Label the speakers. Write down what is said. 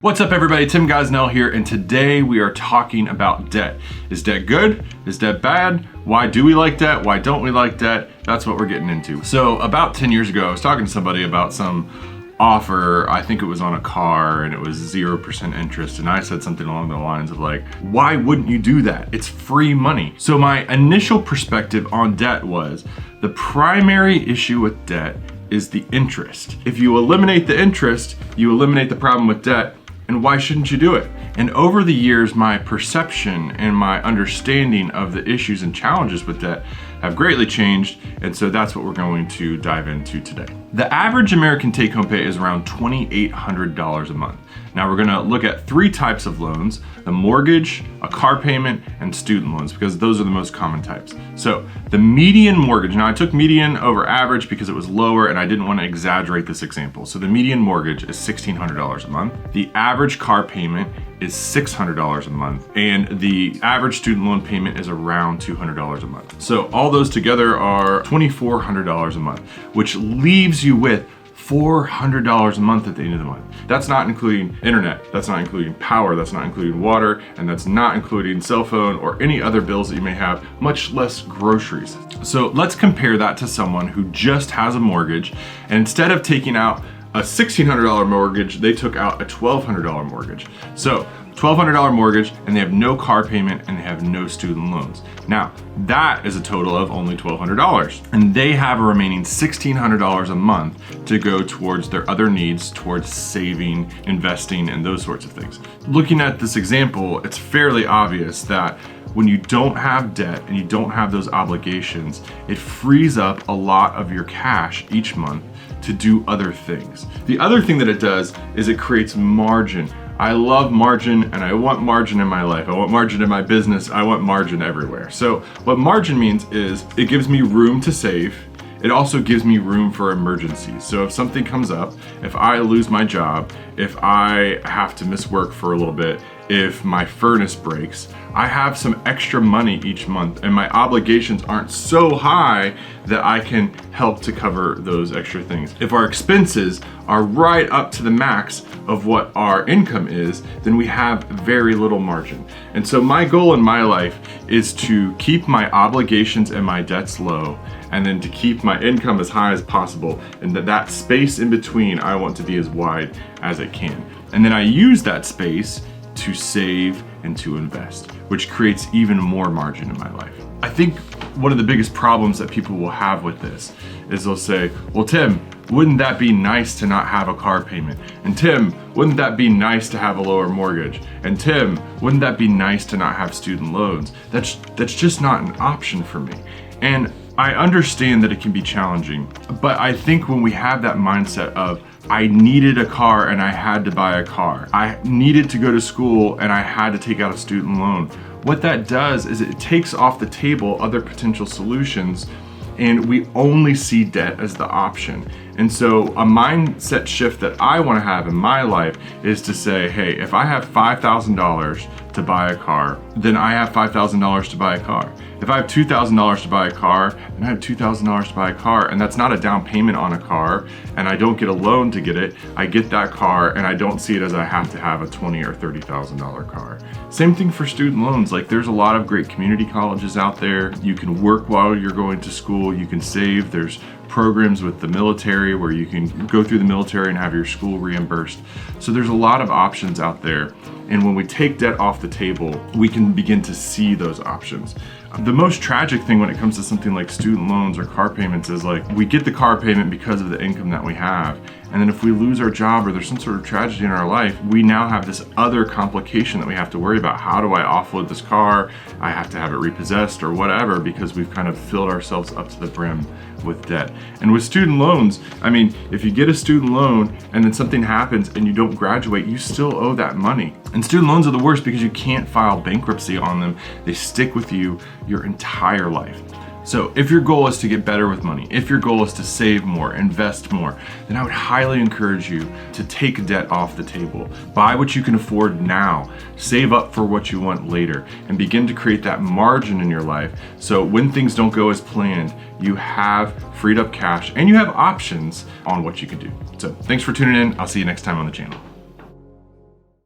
Speaker 1: What's up everybody, Tim Gosnell here, and today we are talking about debt. Is debt good? Is debt bad? Why do we like debt? Why don't we like debt? That's what we're getting into. So about 10 years ago, I was talking to somebody about some offer. I think it was on a car and it was 0% interest. And I said something along the lines of like, why wouldn't you do that? It's free money. So my initial perspective on debt was the primary issue with debt is the interest. If you eliminate the interest, you eliminate the problem with debt. And why shouldn't you do it? And over the years, my perception and my understanding of the issues and challenges with debt have greatly changed. And so that's what we're going to dive into today. The average American take-home pay is around $2,800 a month. Now we're gonna look at three types of loans: the mortgage, a car payment, and student loans, because those are the most common types. So the median mortgage, now I took median over average because it was lower and I didn't want to exaggerate this example. So the median mortgage is $1,600 a month. The average car payment is $600 a month, and the average student loan payment is around $200 a month. So all those together are $2,400 a month, which leaves you with $400 a month at the end of the month. That's not including internet, that's not including power, that's not including water, and that's not including cell phone or any other bills that you may have, much less groceries. So let's compare that to someone who just has a mortgage, and instead of taking out a $1,600 mortgage, they took out a $1,200 mortgage. So $1,200 mortgage, and they have no car payment and they have no student loans. Now that is a total of only $1,200, and they have a remaining $1,600 a month to go towards their other needs, towards saving, investing, and those sorts of things. Looking at this example, it's fairly obvious that when you don't have debt and you don't have those obligations, it frees up a lot of your cash each month to do other things. The other thing that it does is it creates margin. I love margin, and I want margin in my life. I want margin in my business. I want margin everywhere. So what margin means is it gives me room to save. It also gives me room for emergencies. So if something comes up, if I lose my job, if I have to miss work for a little bit, if my furnace breaks, I have some extra money each month, and my obligations aren't so high that I can help to cover those extra things. If our expenses are right up to the max of what our income is, then we have very little margin. And so my goal in my life is to keep my obligations and my debts low, and then to keep my income as high as possible, and that space in between I want to be as wide as it can. And then I use that space to save and to invest, which creates even more margin in my life. I think one of the biggest problems that people will have with this is they'll say, well, Tim, wouldn't that be nice to not have a car payment? And Tim, wouldn't that be nice to have a lower mortgage? And Tim, wouldn't that be nice to not have student loans? That's just not an option for me. And I understand that it can be challenging, but I think when we have that mindset of, I needed a car and I had to buy a car, I needed to go to school and I had to take out a student loan, what that does is it takes off the table other potential solutions, and we only see debt as the option. And so a mindset shift that I want to have in my life is to say, hey, if I have $5,000 to buy a car, then I have $5,000 to buy a car. If I have $2,000 to buy a car, then I have $2,000 to buy a car, and that's not a down payment on a car, and I don't get a loan to get it. I get that car, and I don't see it as I have to have a $20,000 or $30,000 car. Same thing for student loans. Like, there's a lot of great community colleges out there. You can work while you're going to school. You can save. There's programs with the military where you can go through the military and have your school reimbursed. So there's a lot of options out there. And when we take debt off the table, we can begin to see those options. The most tragic thing when it comes to something like student loans or car payments is, like, we get the car payment because of the income that we have. And then if we lose our job or there's some sort of tragedy in our life, we now have this other complication that we have to worry about. How do I offload this car? I have to have it repossessed or whatever, because we've kind of filled ourselves up to the brim with debt. And with student loans, I mean, if you get a student loan and then something happens and you don't graduate, you still owe that money. And student loans are the worst because you can't file bankruptcy on them. They stick with you your entire life. So if your goal is to get better with money, if your goal is to save more, invest more, then I would highly encourage you to take debt off the table. Buy what you can afford now, save up for what you want later, and begin to create that margin in your life so when things don't go as planned, you have freed up cash and you have options on what you can do. So thanks for tuning in. I'll see you next time on the channel.